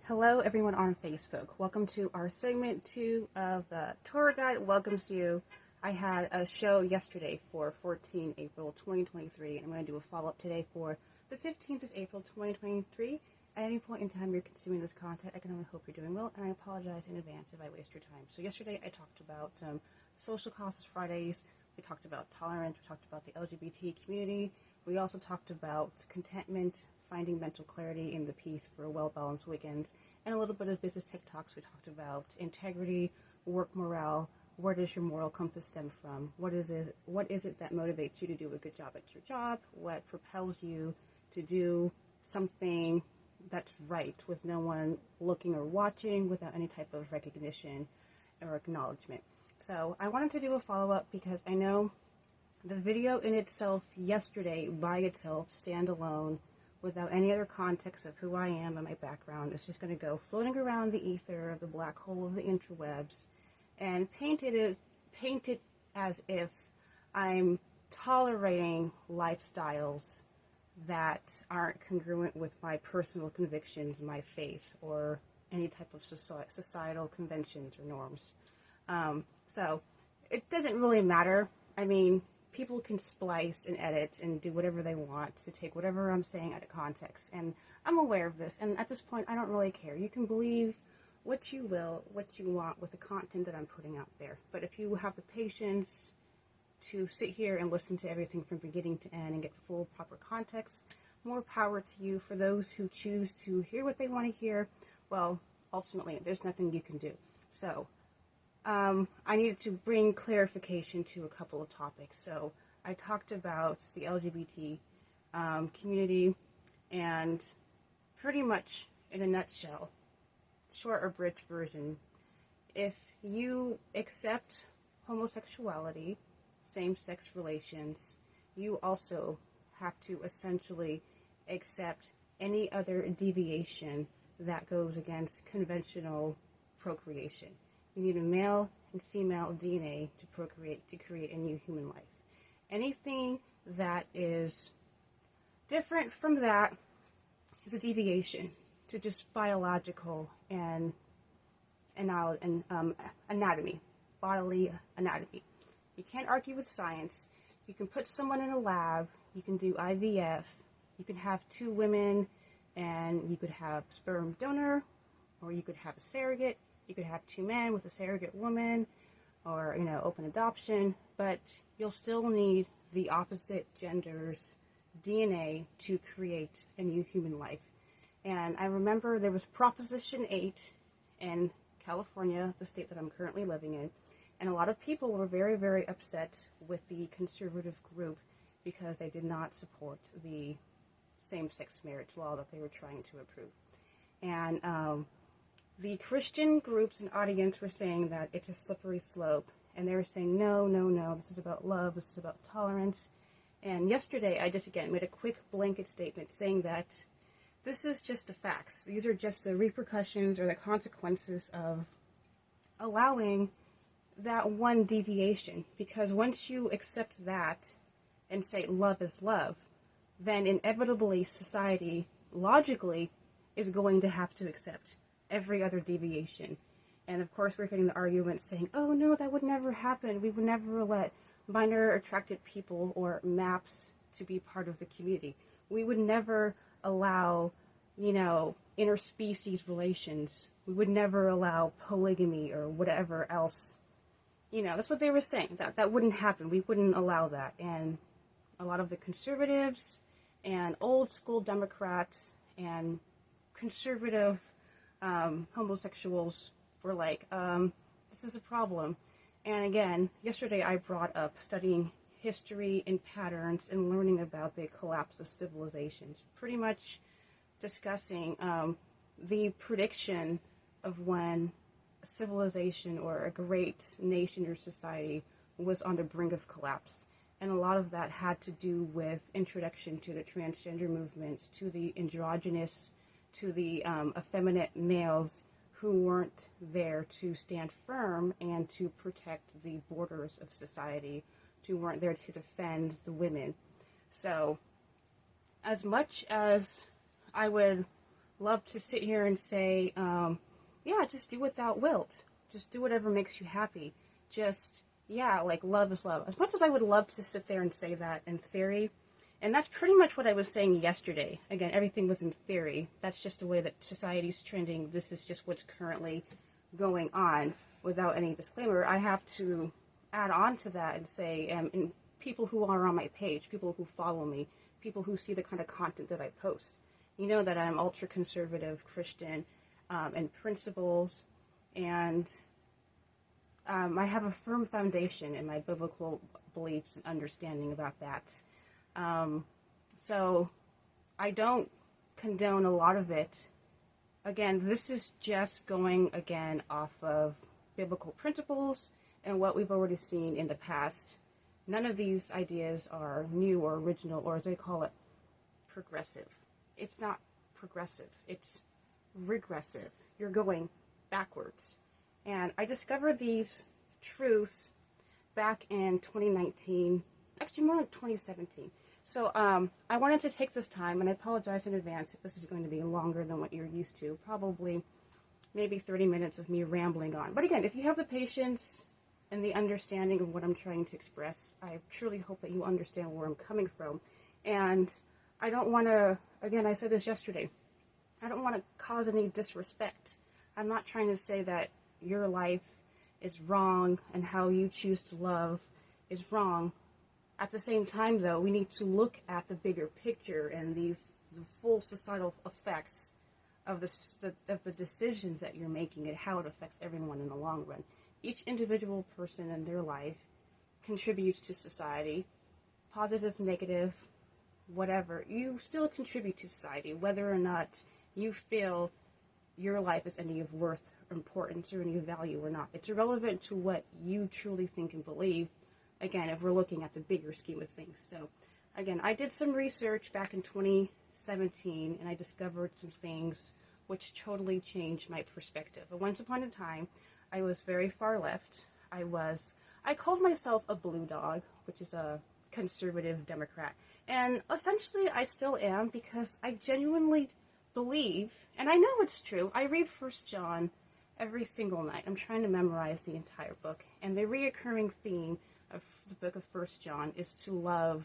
Hello, everyone on Facebook. Welcome to our segment 2 of the tour guide welcomes you. I had a show yesterday for 14 April 2023, and I'm going to do a follow-up today for the 15th of April 2023. At any point in time you're consuming this content, I can only hope you're doing well, and I apologize in advance if I waste your time. So yesterday I talked about Social Causes Fridays, we talked about tolerance, we talked about the LGBT community, we also talked about contentment, finding mental clarity in the peace for well-balanced weekends, and a little bit of business tech talks. We talked about integrity, work morale, where does your moral compass stem from, what is it that motivates you to do a good job at your job, what propels you to do something that's right with no one looking or watching, without any type of recognition or acknowledgement. So I wanted to do a follow-up because I know the video in itself yesterday by itself, standalone, without any other context of who I am and my background, is just going to go floating around the ether of the black hole of the interwebs and paint it as if I'm tolerating lifestyles that aren't congruent with my personal convictions, my faith, or any type of societal conventions or norms. So it doesn't really matter. I mean, people can splice and edit and do whatever they want to take whatever I'm saying out of context. And I'm aware of this. And at this point, I don't really care. You can believe what you will, what you want with the content that I'm putting out there. But if you have the patience to sit here and listen to everything from beginning to end and get full, proper context, more power to you. For those who choose to hear what they want to hear, well, ultimately, there's nothing you can do. So I needed to bring clarification to a couple of topics. So I talked about the LGBT community, and pretty much in a nutshell, short or abridged version, if you accept homosexuality, same-sex relations, you also have to essentially accept any other deviation that goes against conventional procreation. You need a male and female DNA to procreate, to create a new human life. Anything that is different from that is a deviation to just biological and anatomy, bodily anatomy. You can't argue with science. You can put someone in a lab, you can do IVF, you can have two women, and you could have sperm donor, or you could have a surrogate. You could have two men with a surrogate woman, or, open adoption, but you'll still need the opposite gender's DNA to create a new human life. And I remember there was Proposition 8 in California, the state that I'm currently living in, and a lot of people were very, very upset with the conservative group because they did not support the same-sex marriage law that they were trying to approve. And the Christian groups and audience were saying that it's a slippery slope, and they were saying, no, this is about love, this is about tolerance. And yesterday, I just, again, made a quick blanket statement saying that this is just the facts. These are just the repercussions or the consequences of allowing that one deviation. Because once you accept that and say love is love, then inevitably society, logically, is going to have to accept every other deviation. And of course we're getting the arguments saying, oh no, that would never happen. We would never let minor attracted people or MAPS to be part of the community. We would never allow, interspecies relations. We would never allow polygamy or whatever else. That's what they were saying. That wouldn't happen. We wouldn't allow that. And a lot of the conservatives and old school Democrats and conservative homosexuals were like, this is a problem. And again, yesterday I brought up studying history and patterns and learning about the collapse of civilizations, pretty much discussing the prediction of when a civilization or a great nation or society was on the brink of collapse. And a lot of that had to do with introduction to the transgender movements, to the androgynous, to the effeminate males who weren't there to stand firm and to protect the borders of society, who weren't there to defend the women. So, as much as I would love to sit here and say, yeah, just do without wilt. Just do whatever makes you happy. Just, yeah, like love is love. As much as I would love to sit there and say that in theory, and that's pretty much what I was saying yesterday. Again, everything was in theory. That's just the way that society's trending. This is just what's currently going on without any disclaimer. I have to add on to that and say, and people who are on my page, people who follow me, people who see the kind of content that I post, you know that I'm ultra conservative Christian in principles, and I have a firm foundation in my biblical beliefs and understanding about that. So I don't condone a lot of it. Again, this is just going again off of biblical principles and what we've already seen in the past. None of these ideas are new or original, or as they call it, progressive. It's not progressive. It's regressive. You're going backwards. And I discovered these truths back in 2019, actually more like 2017. So I wanted to take this time, and I apologize in advance if this is going to be longer than what you're used to, probably maybe 30 minutes of me rambling on. But again, if you have the patience and the understanding of what I'm trying to express, I truly hope that you understand where I'm coming from. And I don't want to, again, I said this yesterday, I don't want to cause any disrespect. I'm not trying to say that your life is wrong and how you choose to love is wrong. At the same time, though, we need to look at the bigger picture and the full societal effects of the decisions that you're making and how it affects everyone in the long run. Each individual person in their life contributes to society, positive, negative, whatever. You still contribute to society, whether or not you feel your life is any of worth, importance, or any value or not. It's irrelevant to what you truly think and believe. Again, if we're looking at the bigger scheme of things. So, again, I did some research back in 2017, and I discovered some things which totally changed my perspective. But once upon a time, I was very far left. I called myself a blue dog, which is a conservative Democrat. And essentially, I still am, because I genuinely believe, and I know it's true, I read 1 John every single night. I'm trying to memorize the entire book. And the reoccurring theme of the book of 1 John is to love,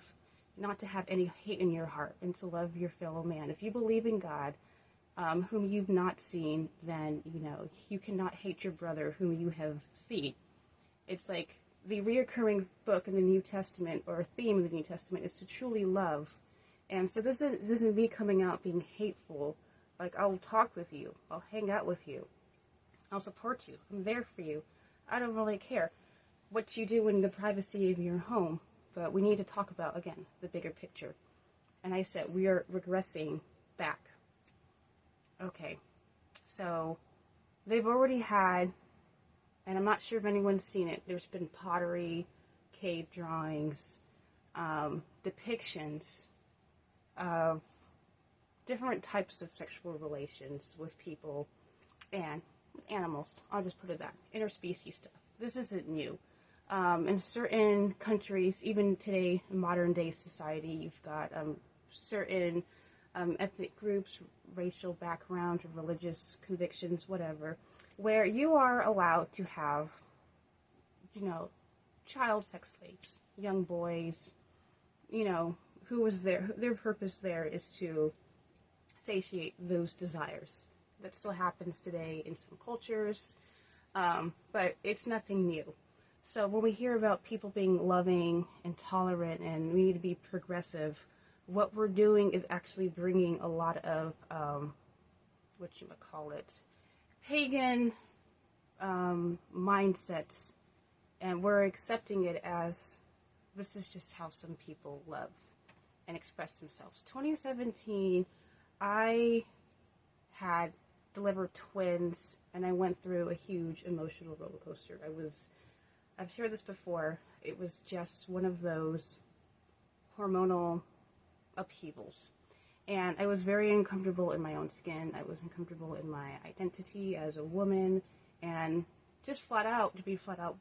not to have any hate in your heart, and to love your fellow man. If you believe in God, whom you've not seen, then, you cannot hate your brother whom you have seen. It's like the reoccurring book in the New Testament, or theme of the New Testament, is to truly love. And so this isn't me coming out being hateful. Like, I'll talk with you. I'll hang out with you. I'll support you. I'm there for you. I don't really care what you do in the privacy of your home, but we need to talk about, again, the bigger picture. And I said, we are regressing back. Okay, so they've already had, and I'm not sure if anyone's seen it, there's been pottery, cave drawings, depictions of different types of sexual relations with people and with animals. I'll just put it that, interspecies stuff. This isn't new. In certain countries, even today, in modern day society, you've got certain ethnic groups, racial background, religious convictions, whatever, where you are allowed to have, child sex slaves, young boys, who is there, their purpose there is to satiate those desires. That still happens today in some cultures, but it's nothing new. So when we hear about people being loving and tolerant and we need to be progressive, what we're doing is actually bringing a lot of, pagan mindsets, and we're accepting it as this is just how some people love and express themselves. 2017, I had delivered twins, and I went through a huge emotional roller coaster. I've shared this before, it was just one of those hormonal upheavals. And I was very uncomfortable in my own skin. I was uncomfortable in my identity as a woman, and just to be flat out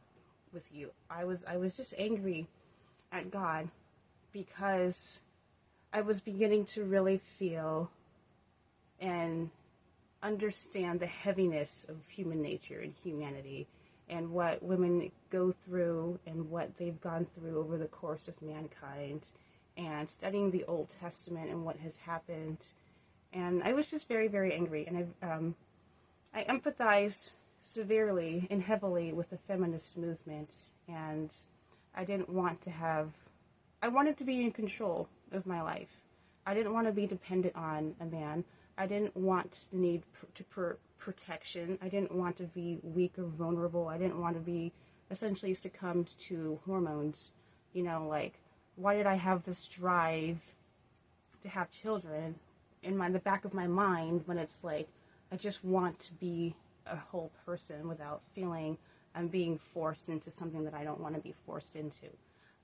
with you, I was just angry at God because I was beginning to really feel and understand the heaviness of human nature and humanity and what women go through and what they've gone through over the course of mankind, and studying the Old Testament and what has happened. And I was just very, very angry, and I empathized severely and heavily with the feminist movement, and I didn't want to have, I wanted to be in control of my life. I didn't want to be dependent on a man. I didn't want the need protection. I didn't want to be weak or vulnerable. I didn't want to be essentially succumbed to hormones. You know, like, why did I have this drive to have children in the back of my mind when it's like, I just want to be a whole person without feeling I'm being forced into something that I don't want to be forced into.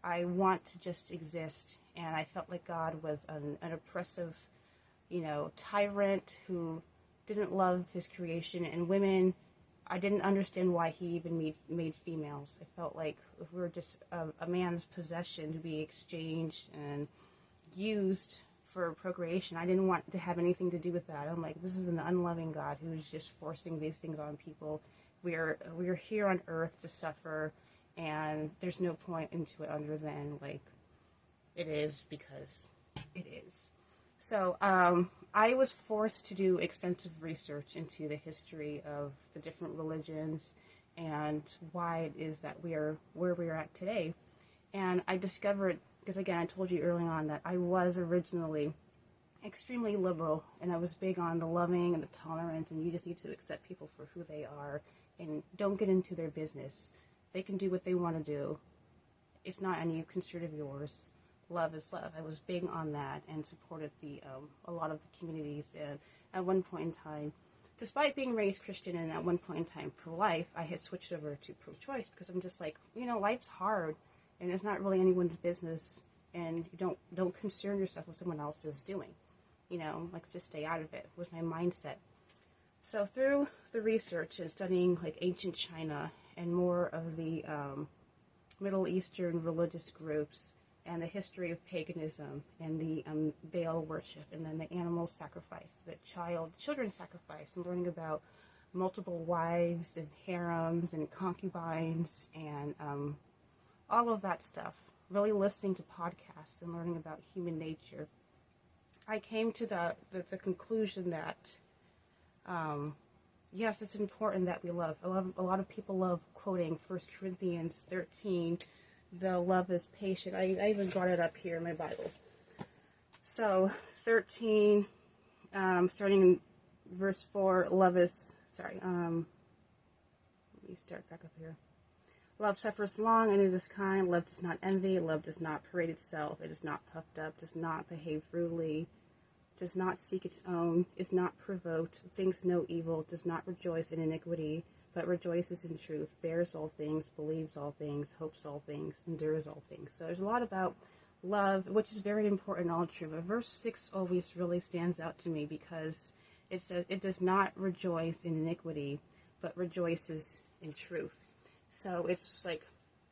I want to just exist, and I felt like God was an oppressive, tyrant who didn't love his creation, and women, I didn't understand why he even made females. I felt like we were just a man's possession to be exchanged and used for procreation. I didn't want to have anything to do with that. I'm like, this is an unloving God who's just forcing these things on people. We're here on earth to suffer, and there's no point into it other than, like, it is because it is. So I was forced to do extensive research into the history of the different religions and why it is that we are where we are at today. And I discovered, because again, I told you early on that I was originally extremely liberal, and I was big on the loving and the tolerance, and you just need to accept people for who they are and don't get into their business. They can do what they want to do. It's not any concern of yours. Love is love. I was big on that and supported a lot of the communities. And at one point in time, despite being raised Christian and at one point in time pro-life, I had switched over to pro-choice because I'm just like, life's hard and it's not really anyone's business, and you don't concern yourself with someone else is doing. Like, just stay out of it was my mindset. So through the research and studying like ancient China and more of the Middle Eastern religious groups, and the history of paganism and the Baal worship, and then the animal sacrifice, the children sacrifice, and learning about multiple wives and harems and concubines and all of that stuff, really listening to podcasts and learning about human nature, I came to the conclusion that yes, it's important that we love. A lot of people love quoting 1 Corinthians 13, the love is patient. I even brought it up here in my Bible. So 13, starting in verse 4, let me start back up here. Love suffers long and it is kind. Love does not envy. Love does not parade itself. It is not puffed up, does not behave rudely, does not seek its own, is not provoked, thinks no evil, does not rejoice in iniquity, but rejoices in truth, bears all things, believes all things, hopes all things, endures all things. So there's a lot about love, which is very important, all true. But verse 6 always really stands out to me because it says, it does not rejoice in iniquity, but rejoices in truth. So it's like,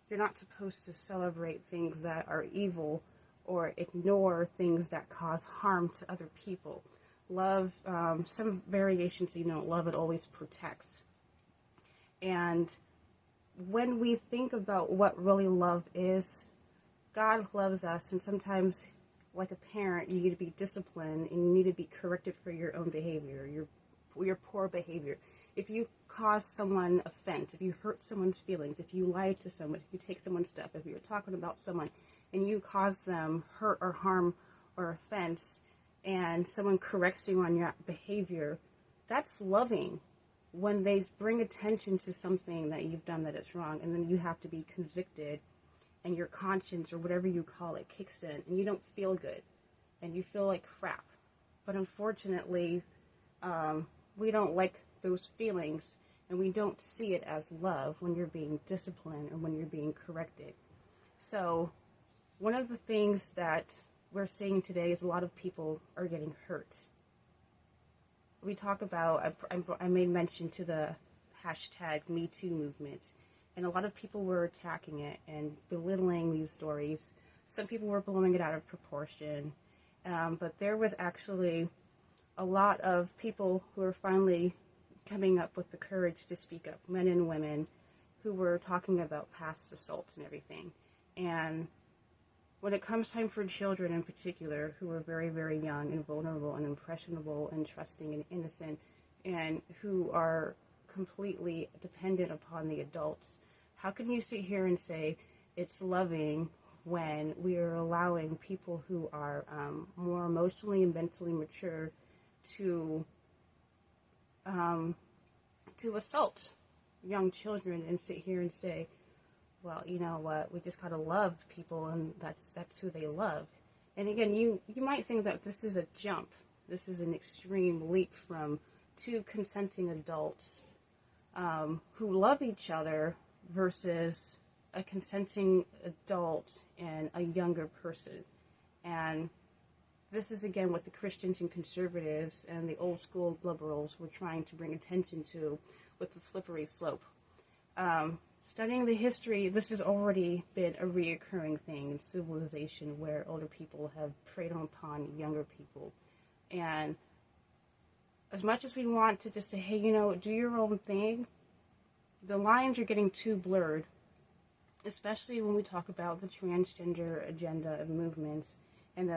you're not supposed to celebrate things that are evil or ignore things that cause harm to other people. Love, some variations, love, it always protects. And when we think about what really love is, God loves us, and sometimes, like a parent, you need to be disciplined and you need to be corrected for your own behavior, your poor behavior. If you cause someone offense, if you hurt someone's feelings, if you lie to someone, if you take someone's stuff, if you're talking about someone and you cause them hurt or harm or offense, and someone corrects you on your behavior, that's loving. When they bring attention to something that you've done that is wrong, and then you have to be convicted, and your conscience, or whatever you call it, kicks in, and you don't feel good, and you feel like crap. But unfortunately, we don't like those feelings, and we don't see it as love when you're being disciplined and when you're being corrected. So one of the things that we're seeing today is a lot of people are getting hurt. We talk about, I made mention to the hashtag #MeToo movement, and a lot of people were attacking it and belittling these stories. Some people were blowing it out of proportion, but there was actually a lot of people who are finally coming up with the courage to speak up, men and women, who were talking about past assaults and everything. And when it comes time for children in particular, who are very, very young and vulnerable and impressionable and trusting and innocent, and who are completely dependent upon the adults, how can you sit here and say it's loving when we are allowing people who are more emotionally and mentally mature to assault young children and sit here and say, well, you know what, we just gotta love people, and that's who they love. And again, you might think that this is a jump. This is an extreme leap from two consenting adults who love each other versus a consenting adult and a younger person. And this is, again, what the Christians and conservatives and the old school liberals were trying to bring attention to with the slippery slope. Studying the history, this has already been a reoccurring thing in civilization where older people have preyed upon younger people. And as much as we want to just say, hey, you know, do your own thing, the lines are getting too blurred, especially when we talk about the transgender agenda of movements. And,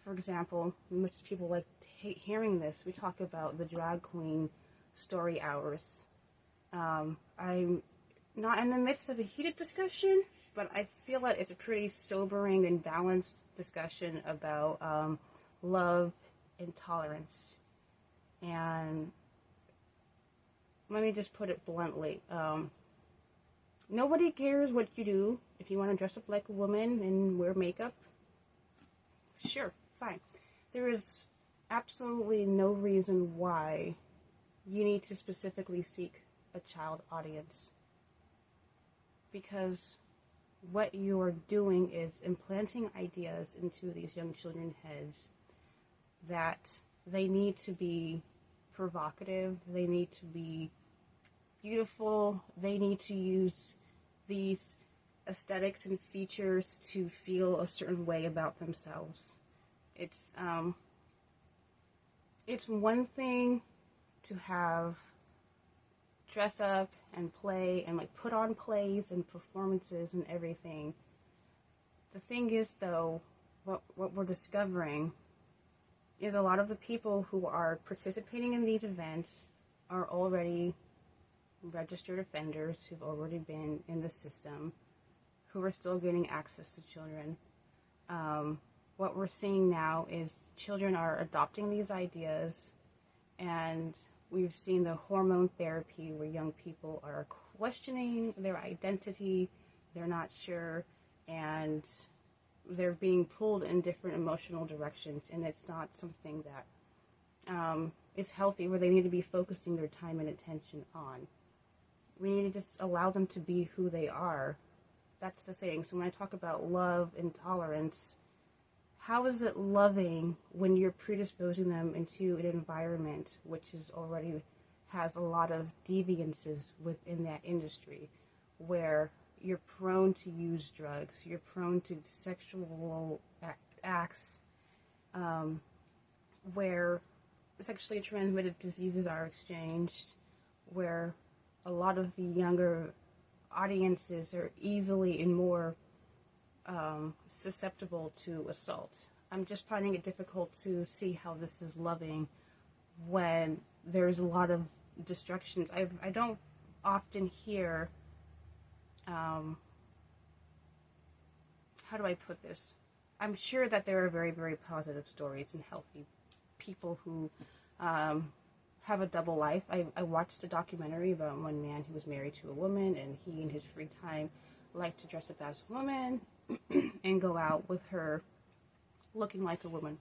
for example, much people like hearing this, we talk about the drag queen story hours. I'm not in the midst of a heated discussion, but I feel like it's a pretty sobering and balanced discussion about love and tolerance. And let me just put it bluntly. Nobody cares what you do. If you want to dress up like a woman and wear makeup, sure, fine. There is absolutely no reason why you need to specifically seek a child audience. Because what you are doing is implanting ideas into these young children's heads that they need to be provocative, they need to be beautiful, they need to use these aesthetics and features to feel a certain way about themselves. It's one thing to have dress up and play and like put on plays and performances and everything. The thing is, though, what we're discovering is a lot of the people who are participating in these events are already registered offenders who've already been in the system, who are still getting access to children. What we're seeing now is children are adopting these ideas, and we've seen the hormone therapy where young people are questioning their identity, they're not sure, and they're being pulled in different emotional directions, and it's not something that is healthy, where they need to be focusing their time and attention on. We need to just allow them to be who they are. That's the thing. So when I talk about love and tolerance, how is it loving when you're predisposing them into an environment which is already has a lot of deviances within that industry, where you're prone to use drugs, you're prone to sexual acts, where sexually transmitted diseases are exchanged, where a lot of the younger audiences are easily and more susceptible to assault. I'm just finding it difficult to see how this is loving when there's a lot of destructions. I don't often hear, how do I put this? I'm sure that there are very, very positive stories and healthy people who have a double life. I watched a documentary about one man who was married to a woman, and he in his free time liked to dress up as a woman and go out with her looking like a woman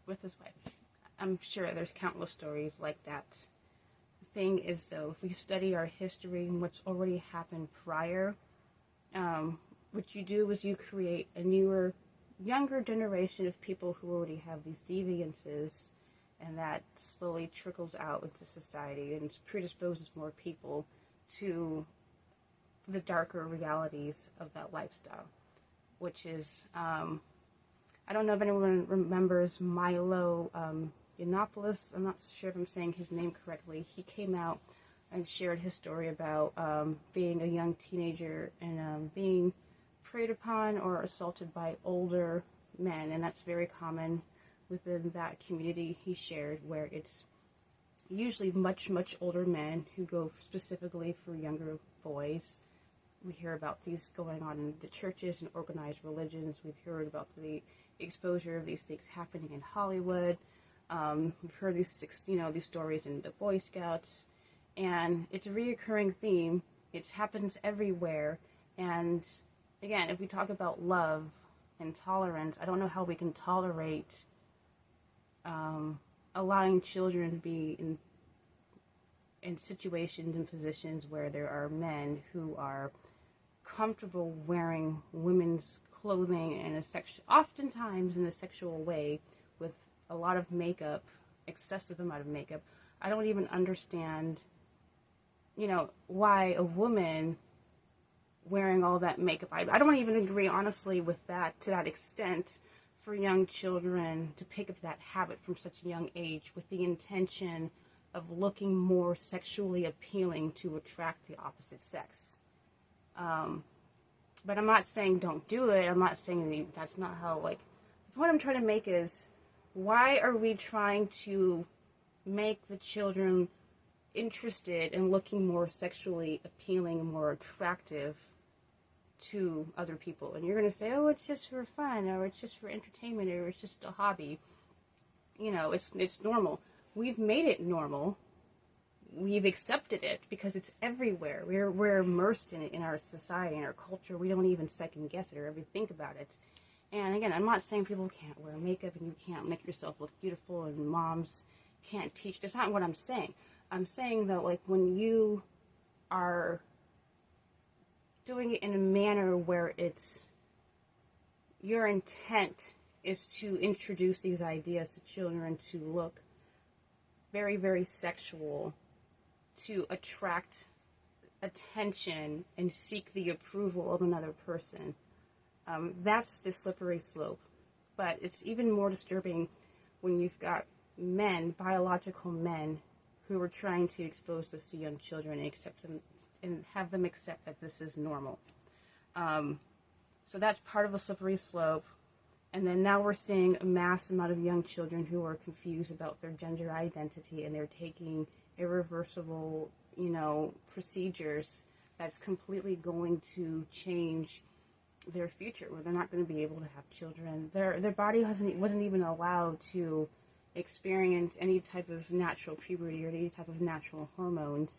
with his wife. I'm sure there's countless stories like that. The thing is, though, if we study our history and what's already happened prior, what you do is you create a newer, younger generation of people who already have these deviances, and that slowly trickles out into society and predisposes more people to the darker realities of that lifestyle, which is, I don't know if anyone remembers Milo Yiannopoulos, I'm not sure if I'm saying his name correctly, he came out and shared his story about being a young teenager and being preyed upon or assaulted by older men, and that's very common within that community he shared, where it's usually much, much older men who go specifically for younger boys. We hear about these going on in the churches and organized religions. We've heard about the exposure of these things happening in Hollywood. We've heard these stories in the Boy Scouts, and it's a reoccurring theme. It happens everywhere. And again, if we talk about love and tolerance, I don't know how we can tolerate allowing children to be in situations and positions where there are men who are comfortable wearing women's clothing oftentimes in a sexual way, with a lot of makeup, excessive amount of makeup. I don't even understand, why a woman wearing all that makeup. I don't even agree, honestly, with that to that extent, for young children to pick up that habit from such a young age with the intention of looking more sexually appealing to attract the opposite sex. But I'm not saying don't do it. I'm not saying that's not how, the point I'm trying to make is, why are we trying to make the children interested in looking more sexually appealing and more attractive to other people? And you're going to say, oh, it's just for fun, or it's just for entertainment, or it's just a hobby. It's normal. We've made it normal. We've accepted it because it's everywhere. We're immersed in it in our society, in our culture. We don't even second guess it or ever think about it. And again, I'm not saying people can't wear makeup and you can't make yourself look beautiful and moms can't teach. That's not what I'm saying. I'm saying that, when you are doing it in a manner where your intent is to introduce these ideas to children to look very, very sexual, to attract attention and seek the approval of another person. That's the slippery slope. But it's even more disturbing when you've got men, biological men, who are trying to expose this to young children and have them accept that this is normal. So that's part of a slippery slope. And then now we're seeing a mass amount of young children who are confused about their gender identity, and they're taking irreversible, procedures that's completely going to change their future, where they're not going to be able to have children. Their body wasn't even allowed to experience any type of natural puberty or any type of natural hormones.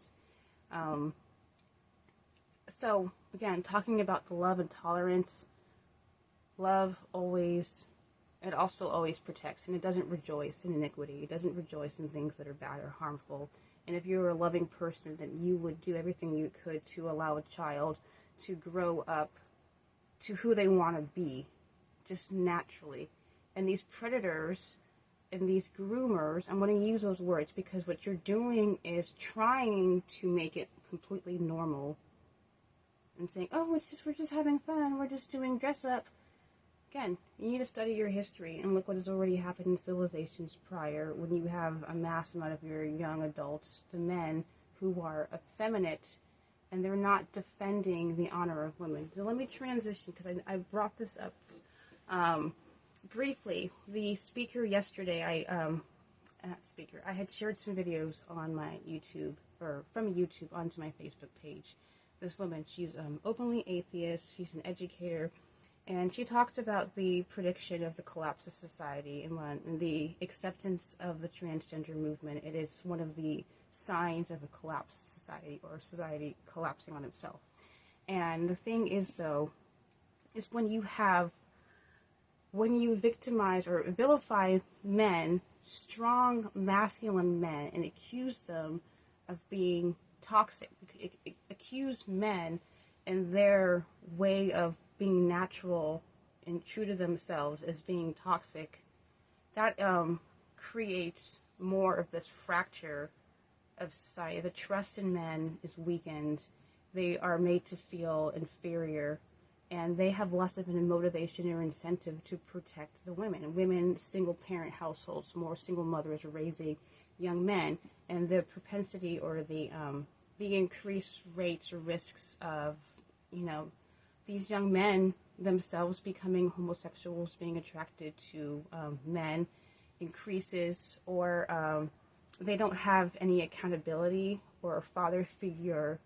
So again, talking about the love and tolerance, love also always protects, and it doesn't rejoice in iniquity. It doesn't rejoice in things that are bad or harmful. And if you're a loving person, then you would do everything you could to allow a child to grow up to who they want to be, just naturally. And these predators and these groomers, I'm going to use those words because what you're doing is trying to make it completely normal and saying, oh, we're just having fun, we're just doing dress up. Again, you need to study your history and look what has already happened in civilizations prior, when you have a mass amount of your young adults, the men, who are effeminate, and they're not defending the honor of women. So let me transition, because I brought this up briefly. The speaker yesterday, I had shared some videos on my YouTube, or from YouTube onto my Facebook page. This woman, she's openly atheist, she's an educator, and she talked about the prediction of the collapse of society and the acceptance of the transgender movement. It is one of the signs of a collapsed society, or society collapsing on itself. And the thing is, though, is when you victimize or vilify men, strong masculine men, and accuse them of being toxic, accuse men and their way of being natural and true to themselves as being toxic, that creates more of this fracture of society. The trust in men is weakened. They are made to feel inferior, and they have less of a motivation or incentive to protect the women. Women, single-parent households, more single mothers are raising young men, and the propensity or the increased rates or risks of, these young men themselves becoming homosexuals, being attracted to men, increases, or they don't have any accountability or a father figure.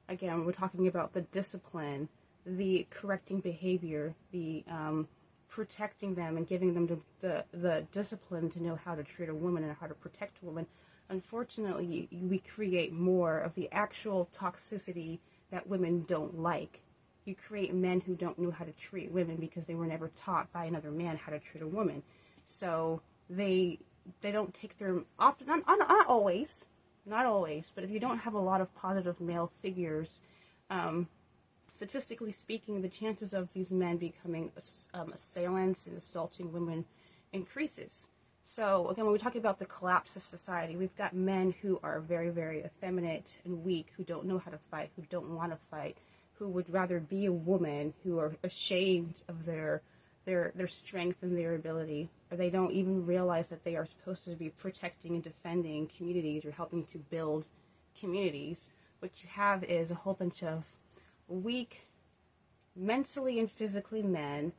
Again, we're talking about the discipline, the correcting behavior, the protecting them and giving them the discipline to know how to treat a woman and how to protect a woman. Unfortunately, we create more of the actual toxicity that women don't like. You create men who don't know how to treat women because they were never taught by another man how to treat a woman. So they don't take their, often, not always, but if you don't have a lot of positive male figures, statistically speaking, the chances of these men becoming assailants and assaulting women increases. So again, when we talk about the collapse of society, we've got men who are very, very effeminate and weak, who don't know how to fight, who don't want to fight, who would rather be a woman, who are ashamed of their strength and their ability, or they don't even realize that they are supposed to be protecting and defending communities or helping to build communities. What you have is a whole bunch of weak, mentally and physically men,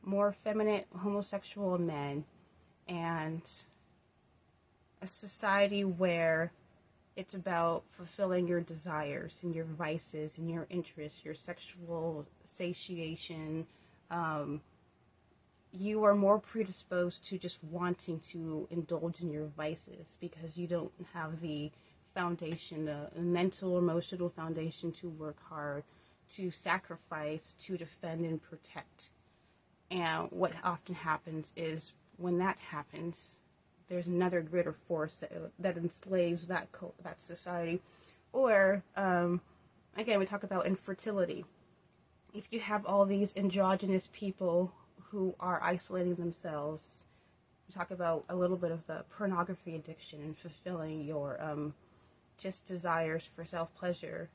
more effeminate homosexual men, and a society where it's about fulfilling your desires and your vices and your interests, your sexual satiation. You are more predisposed to just wanting to indulge in your vices because you don't have the foundation, the mental, emotional foundation to work hard, to sacrifice, to defend and protect. And what often happens is when that happens, there's another greater force that enslaves that society. Or, again, we talk about infertility. If you have all these androgynous people who are isolating themselves, we talk about a little bit of the pornography addiction and fulfilling your just desires for self-pleasure,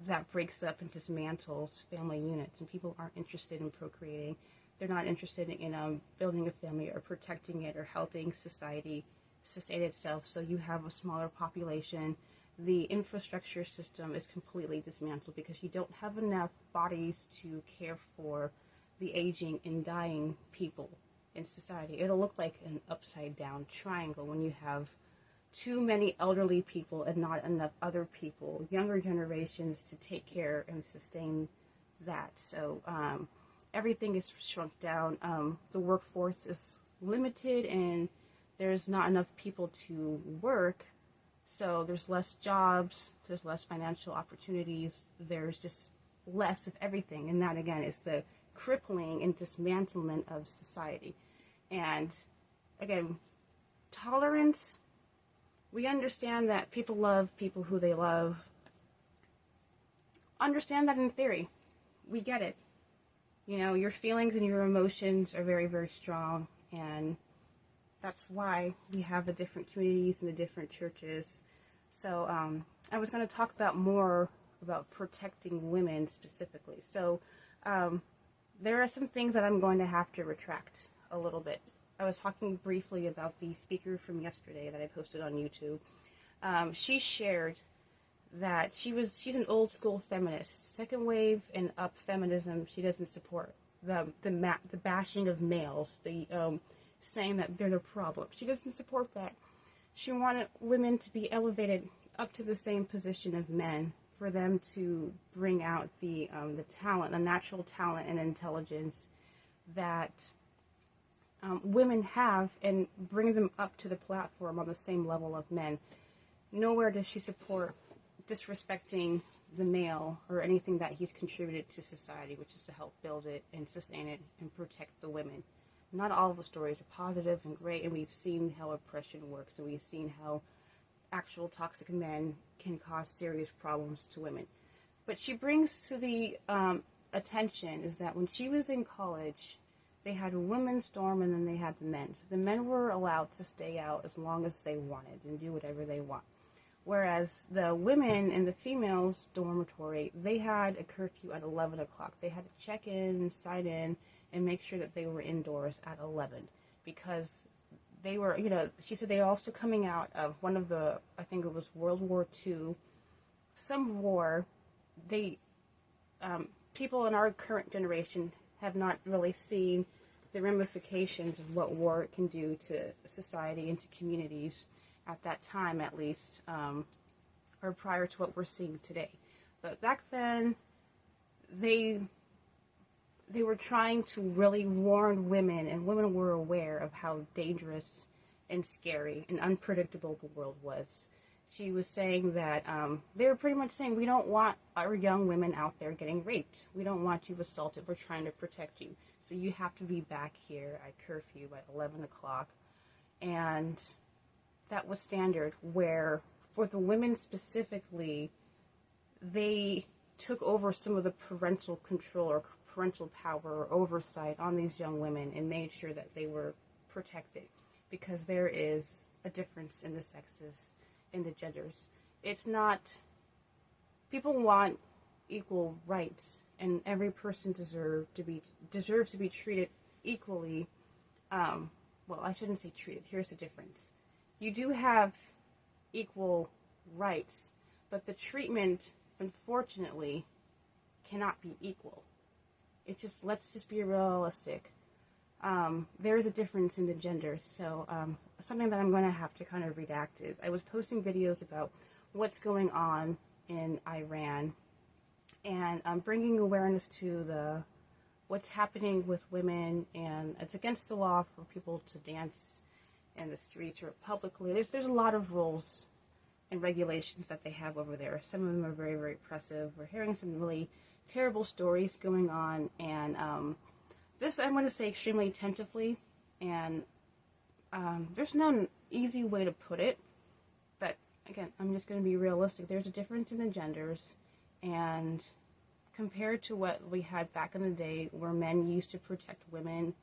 that breaks up and dismantles family units, and people aren't interested in procreating. They're not interested in building a family or protecting it or helping society sustain itself. So you have a smaller population. The infrastructure system is completely dismantled because you don't have enough bodies to care for the aging and dying people in society. It'll look like an upside down triangle when you have too many elderly people and not enough other people, younger generations, to take care and sustain that. So everything is shrunk down. The workforce is limited and there's not enough people to work. So there's less jobs, there's less financial opportunities, there's just less of everything. And that, again, is the crippling and dismantlement of society. And, again, tolerance, we understand that people love people who they love. Understand that in theory. We get it. You know, your feelings and your emotions are very, very strong, and that's why we have the different communities and the different churches. So I was going to talk about more about protecting women specifically. So there are some things that I'm going to have to retract a little bit. I was talking briefly about the speaker from yesterday that I posted on YouTube. She shared that she's an old school feminist. Second wave and up feminism, she doesn't support the bashing of males, the saying that they're the problem. She doesn't support that. She wanted women to be elevated up to the same position of men, for them to bring out the talent, the natural talent and intelligence that women have, and bring them up to the platform on the same level of men. Nowhere does she support disrespecting the male or anything that he's contributed to society, which is to help build it and sustain it and protect the women. Not all of the stories are positive and great, and we've seen how oppression works, and we've seen how actual toxic men can cause serious problems to women. But she brings to the attention is that when she was in college, they had a women's dorm and then they had the men's. The men were allowed to stay out as long as they wanted and do whatever they want. Whereas the women in the females' dormitory, they had a curfew at 11 o'clock. They had to check in, sign in, and make sure that they were indoors at 11 because they were, she said they were also coming out of one of the, I think it was World War II, some war. They, people in our current generation have not really seen the ramifications of what war can do to society and to communities at that time, at least, or prior to what we're seeing today. But back then, they were trying to really warn women, and women were aware of how dangerous and scary and unpredictable the world was. She was saying that they were pretty much saying, we don't want our young women out there getting raped. We don't want you assaulted. We're trying to protect you. So you have to be back here at curfew by 11 o'clock. And that was standard, where for the women specifically, they took over some of the parental control or parental power or oversight on these young women and made sure that they were protected, because there is a difference in the sexes, in the genders. It's not, people want equal rights, and every person deserves to be treated equally. Well, I shouldn't say treated. Here's the difference. You do have equal rights, but the treatment, unfortunately, cannot be equal. Let's just be realistic. There is a difference in the genders. So something that I'm going to have to kind of redact is, I was posting videos about what's going on in Iran, and bringing awareness to what's happening with women, and it's against the law for people to dance in the streets or publicly. There's a lot of rules and regulations that they have over there. Some of them are very, very oppressive. We're hearing some really terrible stories going on, and this I'm going to say extremely tentatively, and there's no easy way to put it, but again, I'm just going to be realistic. There's a difference in the genders, and compared to what we had back in the day, where men used to protect women,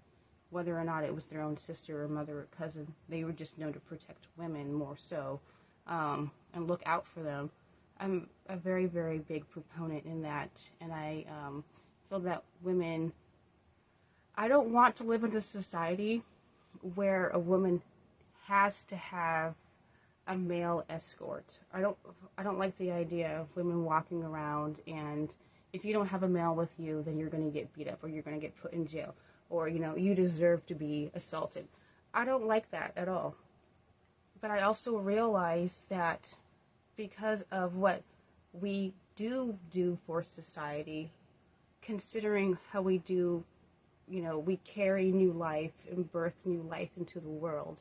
whether or not it was their own sister or mother or cousin, they were just known to protect women more so, and look out for them. I'm a very, very big proponent in that, and I feel that women, I don't want to live in a society where a woman has to have a male escort. I don't like the idea of women walking around, and if you don't have a male with you, then you're going to get beat up, or you're going to get put in jail, or you deserve to be assaulted. I don't like that at all. But I also realize that because of what we do for society, considering how we do, we carry new life and birth new life into the world.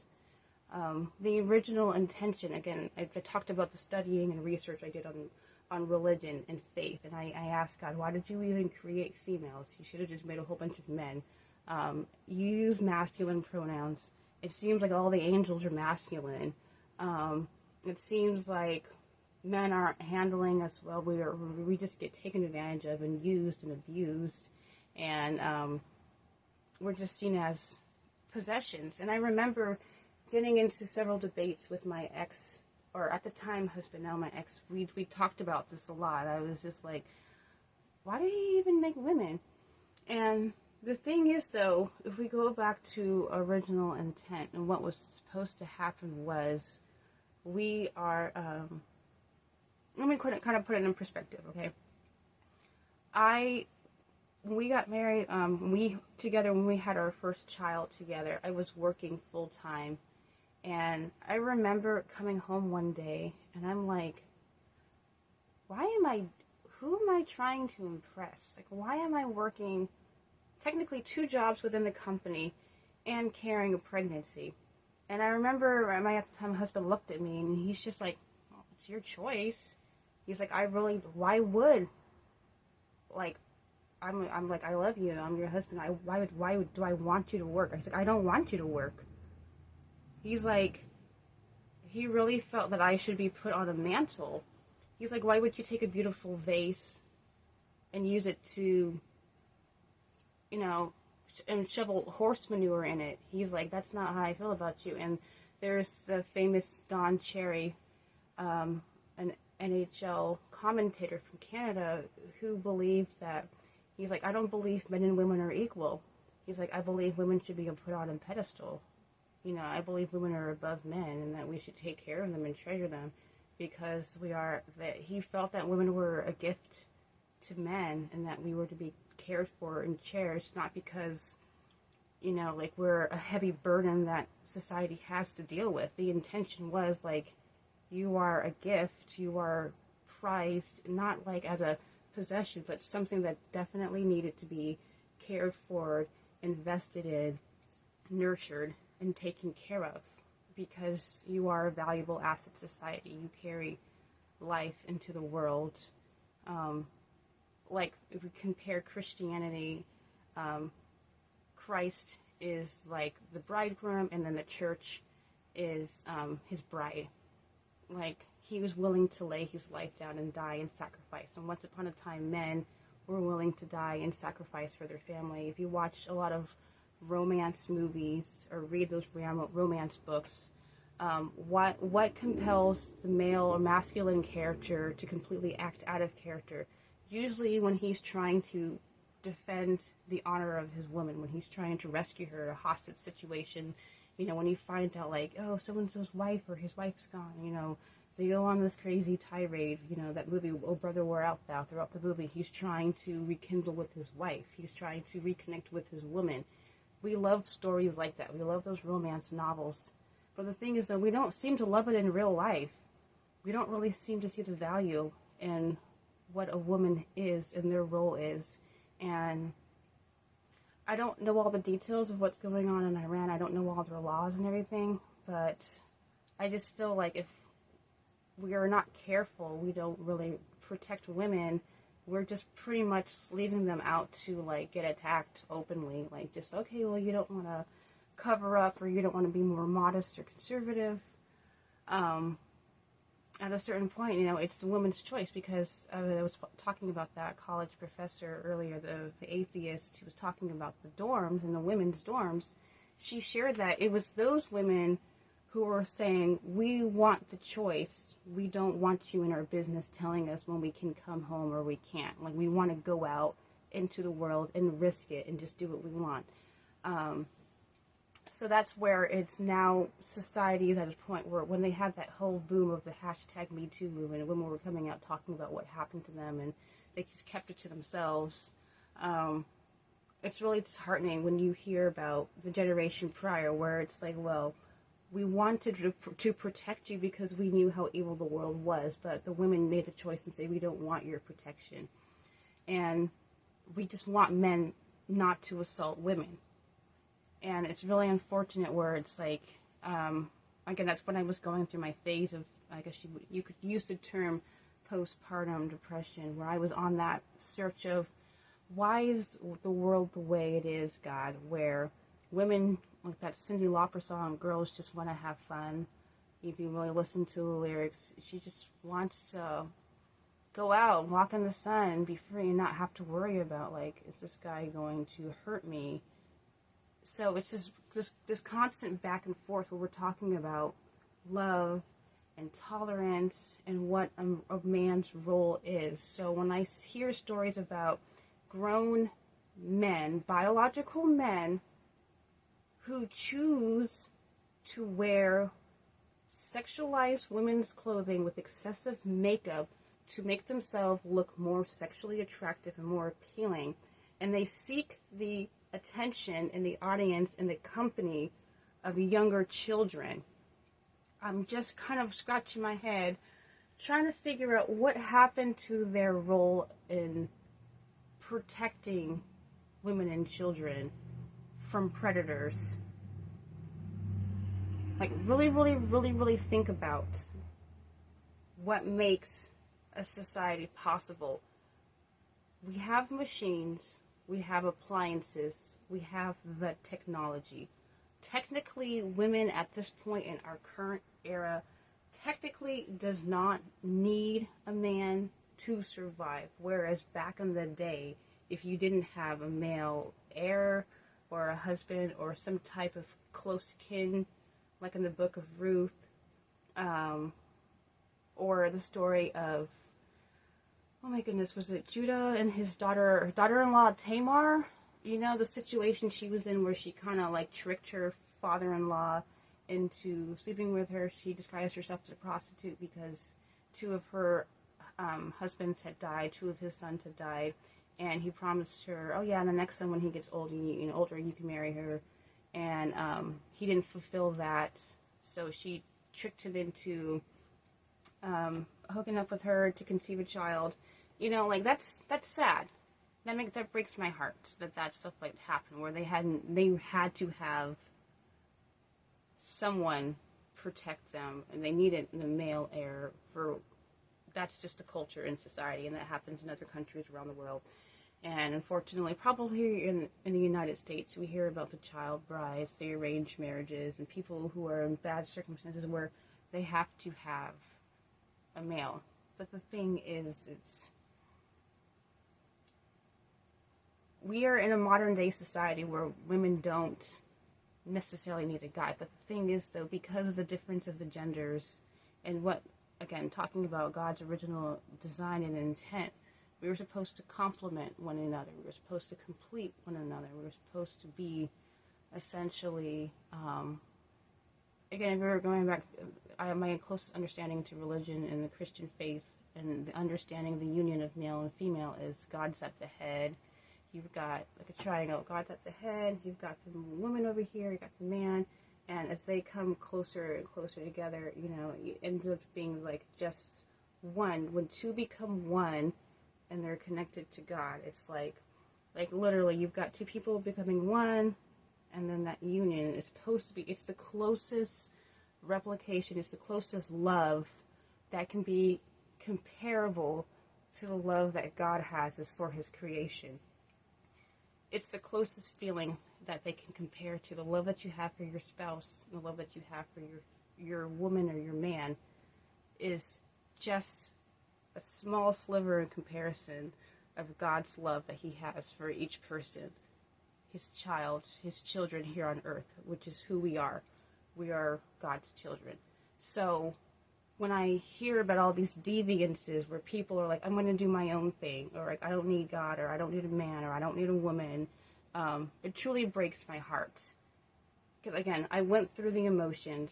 The original intention, again, I talked about the studying and research I did on religion and faith, and I asked God, why did you even create females? You should have just made a whole bunch of men. You use masculine pronouns. It seems like all the angels are masculine. It seems like men aren't handling us well. We just get taken advantage of and used and abused, and we're just seen as possessions. And I remember getting into several debates with my ex, or at the time husband, now my ex. We talked about this a lot. I was just like, why did he even make women? And the thing is, though, if we go back to original intent and what was supposed to happen was, we are, let me kind of put it in perspective, okay? When we got married, when we had our first child together, I was working full time, and I remember coming home one day, and I'm like, who am I trying to impress? Like, why am I working technically 2 jobs within the company and carrying a pregnancy? And I remember at the time, my husband looked at me, and he's just like, well, it's your choice. He's like, why would, like, I'm like, I love you, I'm your husband, why do I want you to work? I was like, I don't want you to work. He's like, he really felt that I should be put on a mantle. He's like, why would you take a beautiful vase and use it to, and shovel horse manure in it? He's like, that's not how I feel about you. And there's the famous Don Cherry an NHL commentator from Canada who believed that, he's like, I don't believe men and women are equal. He's like, I believe women should be put on a pedestal. You know, I believe women are above men and that we should take care of them and treasure them because that he felt that women were a gift to men and that we were to be cared for and cherished, not because, you know, like we're a heavy burden that society has to deal with. The intention was like, you are a gift, you are prized, not like as a possession, but something that definitely needed to be cared for, invested in, nurtured, and taken care of, because you are a valuable asset to society. You carry life into the world. Like if we compare Christianity, Christ is like the bridegroom, and then the church is his bride. Like, he was willing to lay his life down and die and sacrifice. And once upon a time, men were willing to die and sacrifice for their family. If you watch a lot of romance movies or read those romance books, what compels the male or masculine character to completely act out of character? Usually when he's trying to defend the honor of his woman, when he's trying to rescue her in a hostage situation, you know, when you find out, like, oh, so-and-so's wife or his wife's gone, you know, they go on this crazy tirade, you know, that movie, Oh Brother, Where Art Thou? Throughout the movie, he's trying to rekindle with his wife. He's trying to reconnect with his woman. We love stories like that. We love those romance novels. But the thing is that we don't seem to love it in real life. We don't really seem to see the value in what a woman is and their role is. And I don't know all the details of what's going on in Iran. I don't know all their laws and everything, but I just feel like if we are not careful, we don't really protect women, we're just pretty much leaving them out to, like, get attacked openly. Like, just, okay, well, you don't want to cover up, or you don't want to be more modest or conservative. At a certain point, you know, it's the woman's choice, because I was talking about that college professor earlier, the atheist who was talking about the dorms and the women's dorms. She shared that it was those women who were saying, we want the choice. We don't want you in our business telling us when we can come home or we can't. Like, we want to go out into the world and risk it and just do what we want. So that's where it's now society is at a point where when they had that whole boom of the hashtag Me Too movement, and women were coming out talking about what happened to them and they just kept it to themselves, it's really disheartening when you hear about the generation prior where it's like, well, we wanted to protect you because we knew how evil the world was, but the women made the choice and say, we don't want your protection. And we just want men not to assault women. And it's really unfortunate where it's like, again, that's when I was going through my phase of, I guess you could use the term postpartum depression, where I was on that search of, why is the world the way it is, God, where women, like that Cyndi Lauper song, girls just want to have fun. If you really listen to the lyrics, she just wants to go out, walk in the sun, be free, and not have to worry about, like, is this guy going to hurt me? So it's just this constant back and forth where we're talking about love and tolerance and what a man's role is. So when I hear stories about grown men, biological men, who choose to wear sexualized women's clothing with excessive makeup to make themselves look more sexually attractive and more appealing, and they seek the attention in the audience and the company of younger children, I'm just kind of scratching my head trying to figure out what happened to their role in protecting women and children from predators. Like, really think about what makes a society possible. We have machines, we have appliances, we have the technology. Technically, women at this point in our current era technically does not need a man to survive. Whereas back in the day, if you didn't have a male heir or a husband or some type of close kin, like in the book of Ruth, Or the story of, oh my goodness, was it Judah and his daughter-in-law Tamar? You know, the situation she was in where she kind of like tricked her father-in-law into sleeping with her. She disguised herself as a prostitute because two of her husbands had died, two of his sons had died, and he promised her, oh yeah, and the next son when he gets old, older, you can marry her. And he didn't fulfill that, so she tricked him into hooking up with her to conceive a child. You know, like that's sad. That breaks my heart that stuff like happened where they had to have someone protect them, and they needed the male heir for. That's just the culture in society, and that happens in other countries around the world. And unfortunately, probably here in the United States, we hear about the child brides, the arranged marriages, and people who are in bad circumstances where they have to have a male. But the thing is, we are in a modern day society where women don't necessarily need a guy. But the thing is, though, because of the difference of the genders and what, again, talking about God's original design and intent, we were supposed to complement one another. We were supposed to complete one another. We were supposed to be essentially, again, if we were going back, my closest understanding to religion and the Christian faith and the understanding the union of male and female is God's at the head. You've got like a triangle. God's at the head. You've got the woman over here. You've got the man. And as they come closer and closer together, it ends up being like just one. When two become one, and they're connected to God. It's like literally you've got two people becoming one, and then that union is supposed to be, it's the closest replication, it's the closest love that can be comparable to the love that God has is for his creation. It's the closest feeling that they can compare to the love that you have for your spouse, the love that you have for your woman or your man is just a small sliver in comparison of God's love that he has for each person, his child, his children here on earth, which is who we are. We are God's children. So when I hear about all these deviances where people are like, I'm going to do my own thing, or like, I don't need God, or I don't need a man, or I don't need a woman, it truly breaks my heart. Because again, I went through the emotions.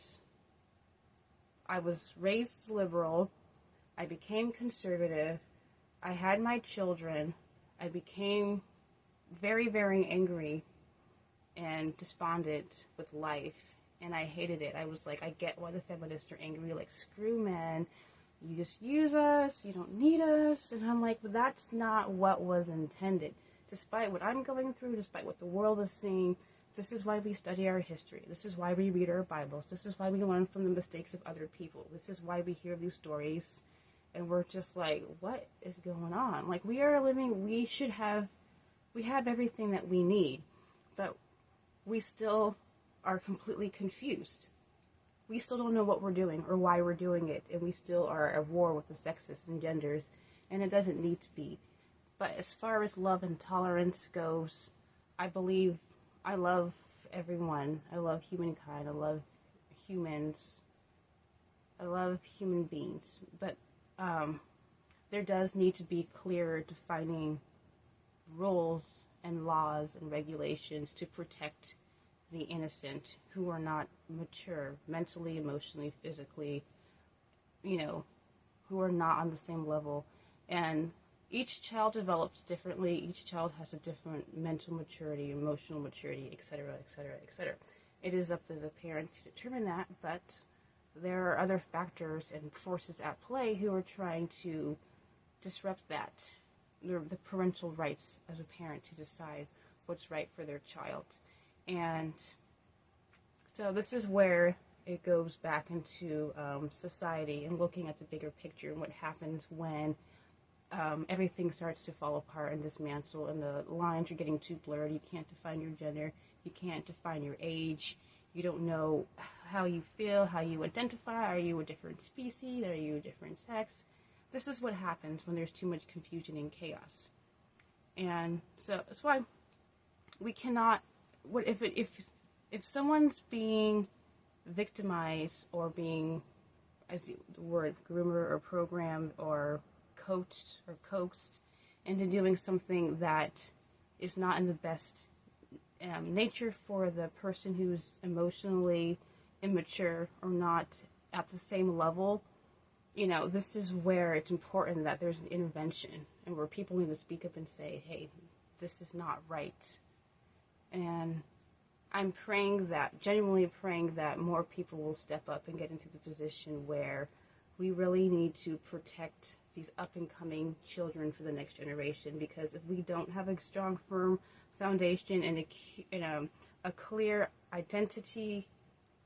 I was raised liberal. I became conservative. I had my children. I became very, very angry and despondent with life. And I hated it. I was like, I get why the feminists are angry. Like, screw men. You just use us. You don't need us. And I'm like, but that's not what was intended. Despite what I'm going through, despite what the world is seeing, this is why we study our history. This is why we read our Bibles. This is why we learn from the mistakes of other people. This is why we hear these stories. And we're just like, what is going on? Like, we have everything that we need. But we still are completely confused. We still don't know what we're doing or why we're doing it, and we still are at war with the sexes and genders, and it doesn't need to be. But as far as love and tolerance goes, I love everyone. I love humankind. I love humans. I love human beings. But there does need to be clearer defining rules and laws and regulations to protect the innocent who are not mature mentally, emotionally, physically, who are not on the same level. And each child develops differently. Each child has a different mental maturity, emotional maturity, etc., etc., etc. It is up to the parents to determine that, but there are other factors and forces at play who are trying to disrupt that, the parental rights as a parent to decide what's right for their child. And so this is where it goes back into society and looking at the bigger picture and what happens when everything starts to fall apart and dismantle and the lines are getting too blurred. You can't define your gender. You can't define your age. You don't know how you feel, how you identify. Are you a different species? Are you a different sex? This is what happens when there's too much confusion and chaos. And so that's why we cannot, if someone's being victimized or being as the word groomer or programmed or coached or coaxed into doing something that is not in the best nature for the person who's emotionally immature or not at the same level. This is where it's important that there's an intervention and where people need to speak up and say, hey, this is not right. And I'm genuinely praying that more people will step up and get into the position where we really need to protect these up-and-coming children for the next generation, because if we don't have a strong, firm foundation and a clear identity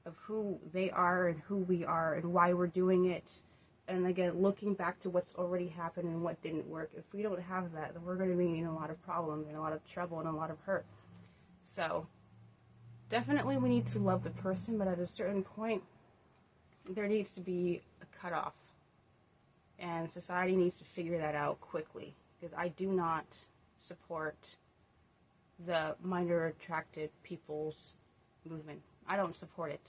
of who they are and who we are and why we're doing it, and again, looking back to what's already happened and what didn't work, if we don't have that, then we're going to be in a lot of problems and a lot of trouble and a lot of hurt. So definitely we need to love the person, but at a certain point, there needs to be a cutoff. And society needs to figure that out quickly, because I do not support the minor attracted people's movement. I don't support it.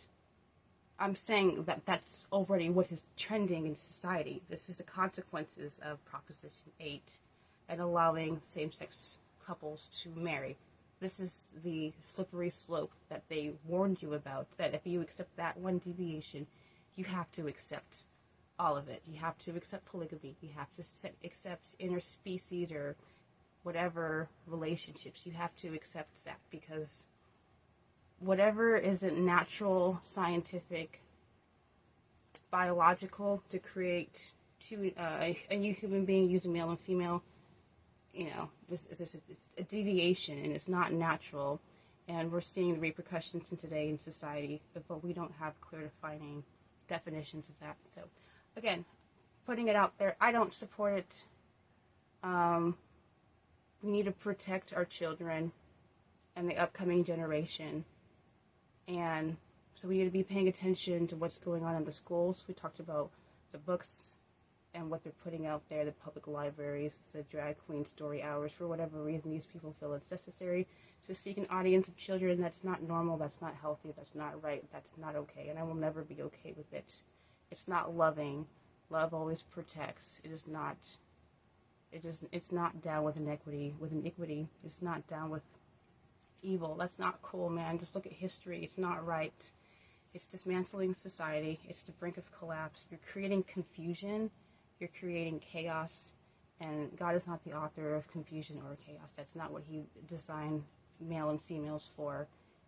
I'm saying that that's already what is trending in society. This is the consequences of Proposition 8 and allowing same-sex couples to marry. This is the slippery slope that they warned you about, that if you accept that one deviation, you have to accept all of it. You have to accept polygamy. You have to accept interspecies or whatever relationships. You have to accept that, because whatever isn't natural, scientific, biological to create a new human being using male and female, this is a deviation and it's not natural. And we're seeing the repercussions in today in society, but we don't have clear defining definitions of that. So again, putting it out there, I don't support it. We need to protect our children and the upcoming generation. And so we need to be paying attention to what's going on in the schools. We talked about the books and what they're putting out there, the public libraries, the drag queen story hours. For whatever reason, these people feel it's necessary to seek an audience of children. That's not normal, that's not healthy, that's not right, that's not okay, and I will never be okay with it. It's not loving. Love always protects. It's not down with iniquity. It's not down with evil. That's not cool, man. Just look at history. It's not right. It's dismantling society. It's the brink of collapse. You're creating confusion. You're creating chaos. And God is not the author of confusion or chaos. That's not what he designed male and females for.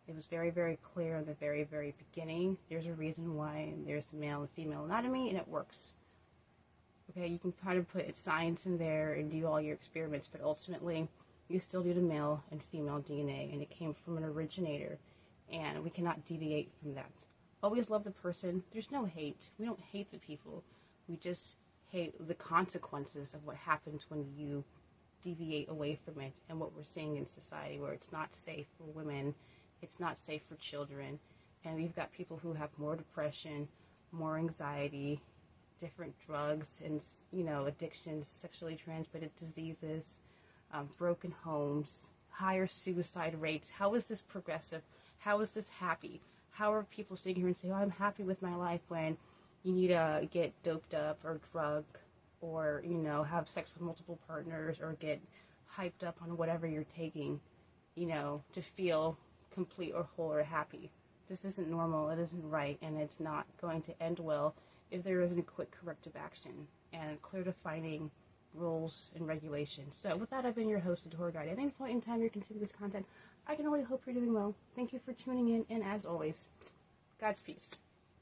It was very, very clear in the very, very beginning. There's a reason why there's male and female anatomy, and it works. Okay, you can kind of put science in there and do all your experiments, but ultimately, you still do the male and female DNA, and it came from an originator, and we cannot deviate from that. Always love the person. There's no hate. We don't hate the people. We just hate the consequences of what happens when you deviate away from it, and what we're seeing in society, where it's not safe for women, it's not safe for children, and we've got people who have more depression, more anxiety, different drugs, and addictions, sexually transmitted diseases, broken homes, higher suicide rates. How is this progressive? How is this happy? How are people sitting here and saying, I'm happy with my life, when you need to get doped up or drugged or, have sex with multiple partners or get hyped up on whatever you're taking, to feel complete or whole or happy? This isn't normal. It isn't right. And it's not going to end well if there isn't quick corrective action and clear defining rules and regulations. So with that, I've been your host, the tour guide. At any point in time you're consuming this content, I can only hope you're doing well. Thank you for tuning in, and as always, God's peace.